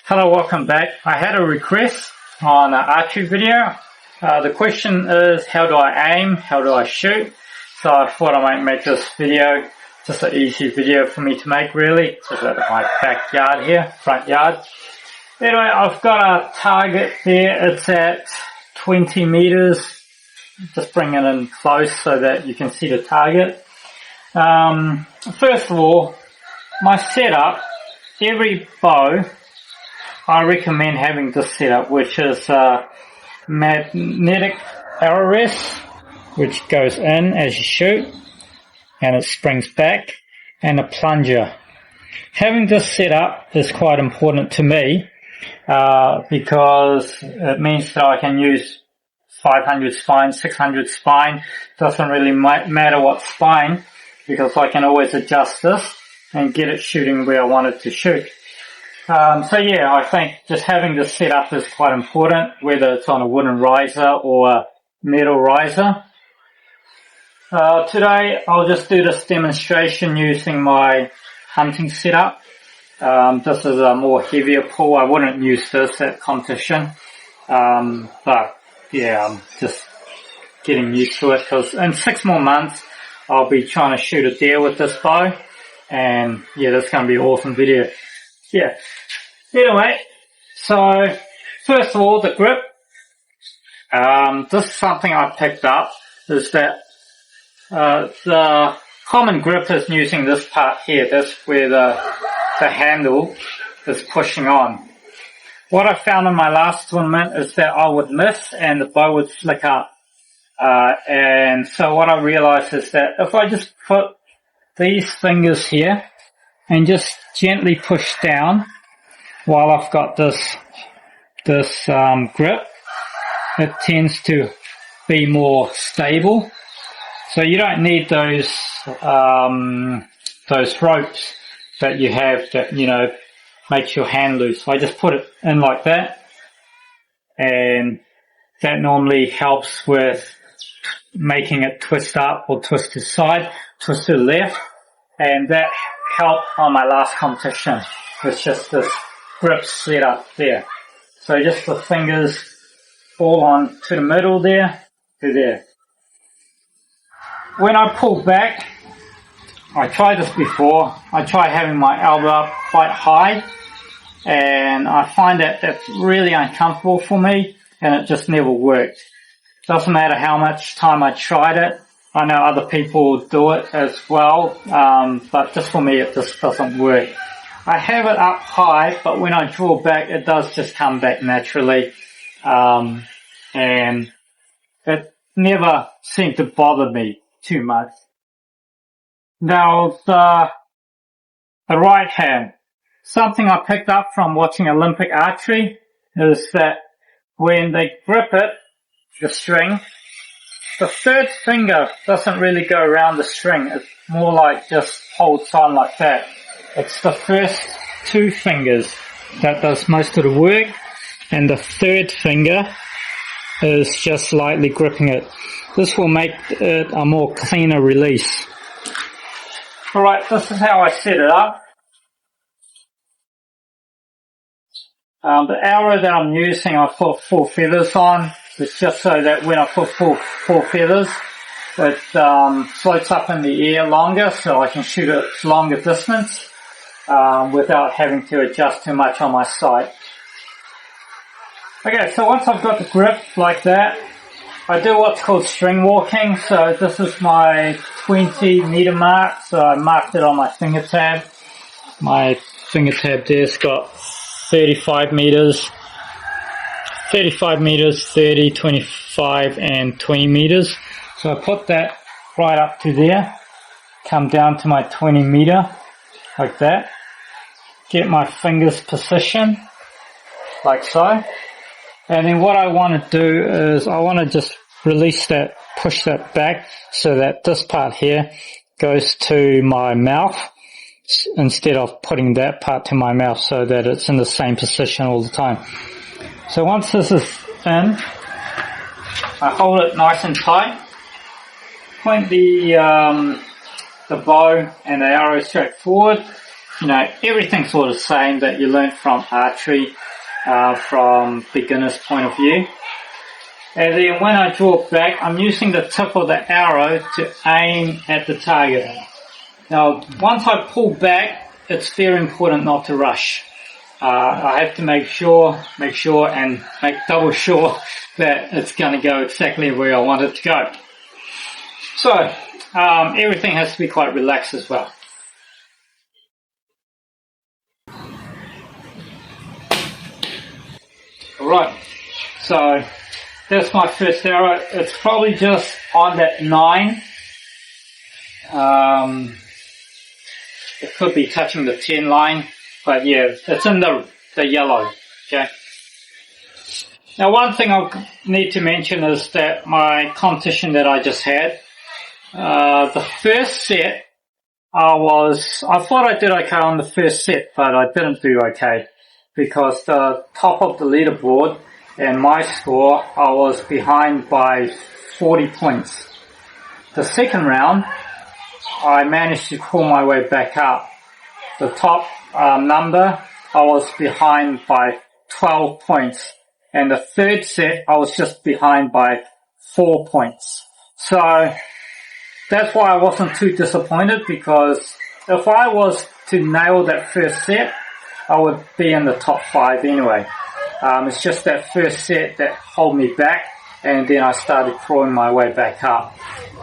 Hello, welcome back. I had a request on an archery video. The question is, how do I aim? How do I shoot? So I thought I might make this video, just an easy video for me to make really, just at my backyard here, front yard. Anyway, I've got a target there. It's at 20 meters. Just bring it in close so that you can see the target. First of all, my setup, every bow, I recommend having this setup, which is magnetic arrow rest, which goes in as you shoot and it springs back, and a plunger. Having this set up is quite important to me because it means that I can use 500 spine, 600 spine, doesn't really matter what spine, because I can always adjust this and get it shooting where I want it to shoot. So yeah, I think just having this set up is quite important, whether it's on a wooden riser or a metal riser. Today I'll just do this demonstration using my hunting setup. This is a more heavier pull. I wouldn't use this at competition, but yeah, I'm just getting used to it, because in 6 more months I'll be trying to shoot a deer with this bow, and yeah, that's going to be an awesome video. Yeah. Anyway, so first of all, the grip. This is something I picked up, is that the common grip is using this part here. That's where the handle is pushing on. What I found in my last tournament is that I would miss and the bow would flick up. And so what I realized is that if I just put these fingers here and just gently push down while I've got this grip, it tends to be more stable. So you don't need those ropes that you have that, you know, makes your hand loose. I just put it in like that, and that normally helps with making it twist up or twist to the side, twist to the left, and that helped on my last competition. It's just this grip set up there. So just the fingers all on to the middle there, to there. When I pull back, I tried this before, I tried having my elbow up quite high, and I find that that's really uncomfortable for me, and it just never worked. Doesn't matter how much time I tried it. I know other people do it as well, but just for me it just doesn't work. I have it up high, but when I draw back it does just come back naturally, and it never seemed to bother me too much. Now the right hand. Something I picked up from watching Olympic archery is that when they grip it, the string, the third finger doesn't really go around the string. It's more like just holds on like that. It's the first 2 fingers that does most of the work, and the third finger is just lightly gripping it. This will make it a more cleaner release. Alright, this is how I set it up. The arrow that I'm using, I put 4 feathers on. It's just so that when I put 4 feathers, it floats up in the air longer, so I can shoot a longer distance without having to adjust too much on my sight. Okay, so once I've got the grip like that, I do what's called string walking. So this is my 20 meter mark, so I marked it on my finger tab. My finger tab there's got 35 meters, 30, 25 and 20 meters. So I put that right up to there, come down to my 20 meter, like that. Get my fingers positioned, like so. And then what I want to do is I want to just release that, push that back so that this part here goes to my mouth instead of putting that part to my mouth, so that it's in the same position all the time. So once this is in, I hold it nice and tight, point the bow and the arrow straight forward, everything's sort of the same that you learn from archery, from beginner's point of view. And then when I draw back, I'm using the tip of the arrow to aim at the target. Now, once I pull back, it's very important not to rush. I have to make sure and make double sure that it's going to go exactly where I want it to go. So, everything has to be quite relaxed as well. Alright, so that's my first arrow. It's probably just on that 9. It could be touching the 10 line, but yeah, it's in the yellow, okay? Now one thing I need to mention is that my competition that I just had, the first set, I thought I did okay on the first set, but I didn't do okay because the top of the leaderboard and my score, I was behind by 40 points. The second round, I managed to crawl my way back up. The top number, I was behind by 12 points. And the third set, I was just behind by 4 points. So that's why I wasn't too disappointed, because if I was to nail that first set, I would be in the top 5 anyway. It's just that first set that held me back, and then I started crawling my way back up.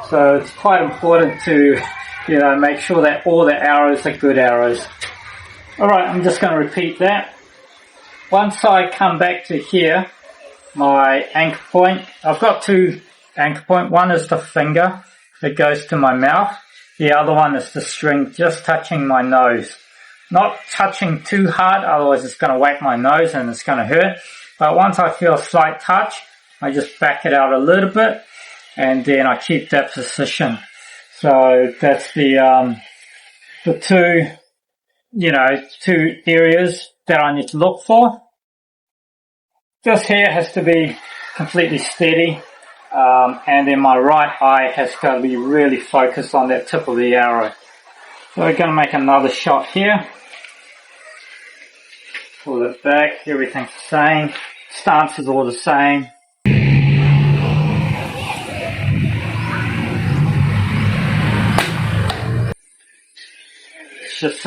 So it's quite important to, make sure that all the arrows are good arrows. Alright, I'm just going to repeat that. Once I come back to here, my anchor point, I've got 2 anchor points. One is the finger that goes to my mouth. The other one is the string just touching my nose. Not touching too hard, otherwise it's going to whack my nose and it's going to hurt. But once I feel a slight touch, I just back it out a little bit and then I keep that position. So that's the 2 areas that I need to look for. This here has to be completely steady, and then my right eye has got to be really focused on that tip of the arrow. So we're going to make another shot here. Pull it back, everything's the same, stance is all the same. It's just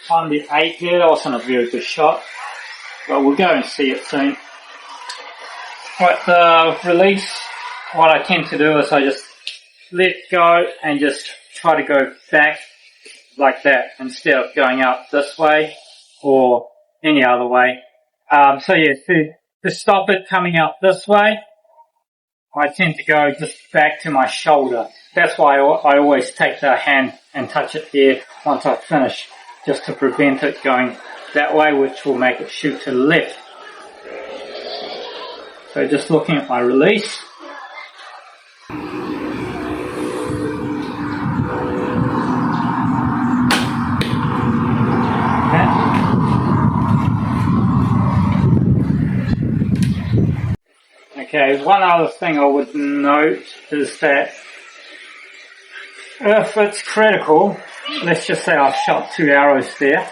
on the 8 there, that wasn't a very good shot, but we'll go and see it soon. Right, the release, what I tend to do is I just let go and just try to go back like that instead of going out this way or any other way. So yeah, to stop it coming out this way, I tend to go just back to my shoulder. That's why I always take the hand and touch it there once I finish, just to prevent it going that way, which will make it shoot to the left. So just looking at my release. Okay, one other thing I would note is that if it's critical, let's just say I've shot 2 arrows there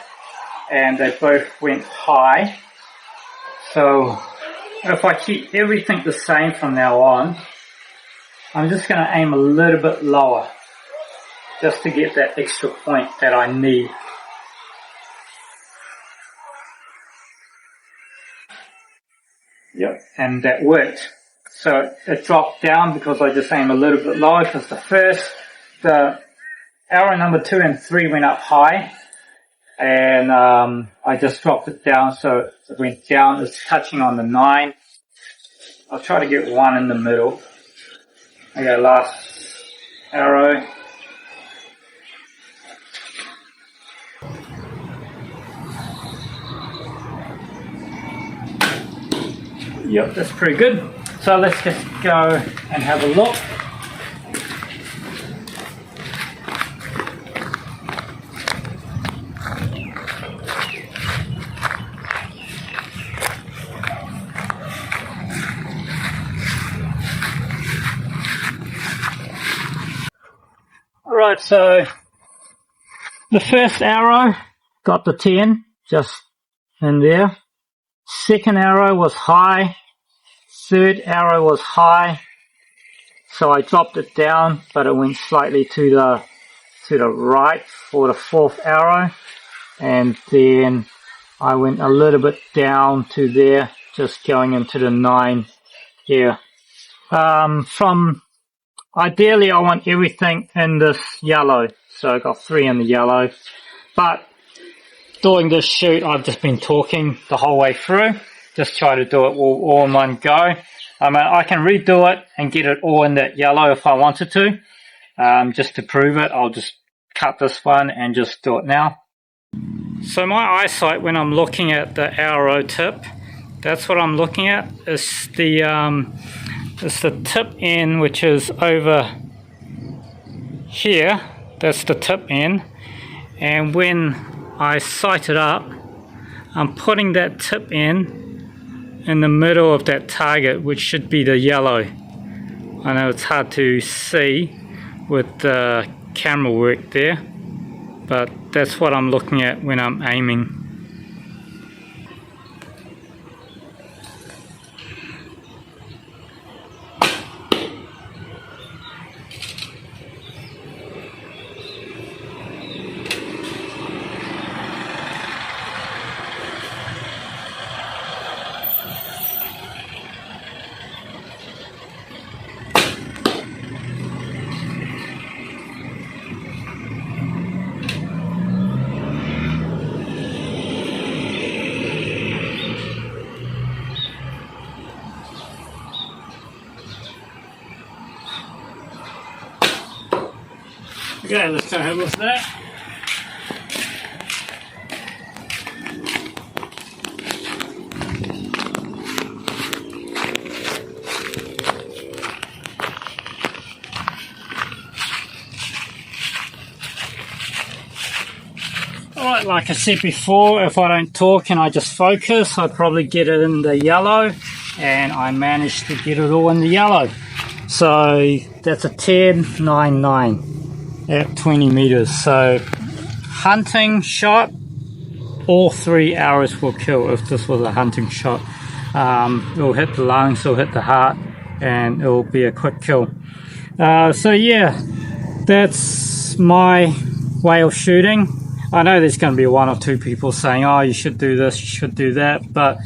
and they both went high. So if I keep everything the same from now on, I'm just going to aim a little bit lower just to get that extra point that I need. Yep, and that worked. So it dropped down because I just aimed a little bit lower, because the arrow number 2 and 3 went up high, and I just dropped it down, so it went down. It's touching on the 9. I'll try to get 1 in the middle. Okay, last arrow. Yep, that's pretty good. So let's just go and have a look. Alright, so The first arrow got the 10, just in there. Second arrow was high. Third arrow was high. So I dropped it down, but it went slightly to the right for the fourth arrow. And then I went a little bit down to there, just going into the 9 here. Ideally I want everything in this yellow, so I got 3 in the yellow, but doing this shoot I've just been talking the whole way through, just try to do it all in one go. I mean, I can redo it and get it all in that yellow if I wanted to, just to prove it. I'll just cut this one and just do it now. So my eyesight when I'm looking at the arrow tip, that's what I'm looking at. It's the tip end, which is over here. That's the tip end. And when I sight it up, I'm putting that tip end in the middle of that target, which should be the yellow. I know it's hard to see with the camera work there, but that's what I'm looking at when I'm aiming. Okay, let's go ahead with that. Alright, like I said before, if I don't talk and I just focus, I'd probably get it in the yellow, and I managed to get it all in the yellow. So that's a 10.99 at 20 meters. So hunting shot, all 3 arrows will kill if this was a hunting shot. It'll hit the lungs, it'll hit the heart, and it'll be a quick kill. So yeah, that's my way of shooting. I know there's going to be 1 or 2 people saying, oh, you should do this, you should do that, but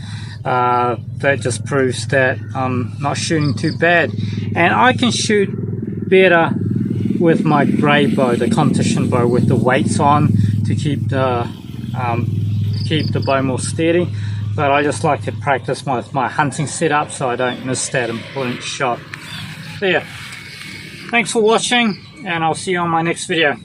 that just proves that I'm not shooting too bad. And I can shoot better with my grey bow, the competition bow, with the weights on to keep the bow more steady. But I just like to practice my hunting setup so I don't miss that important shot. So yeah, thanks for watching, and I'll see you on my next video.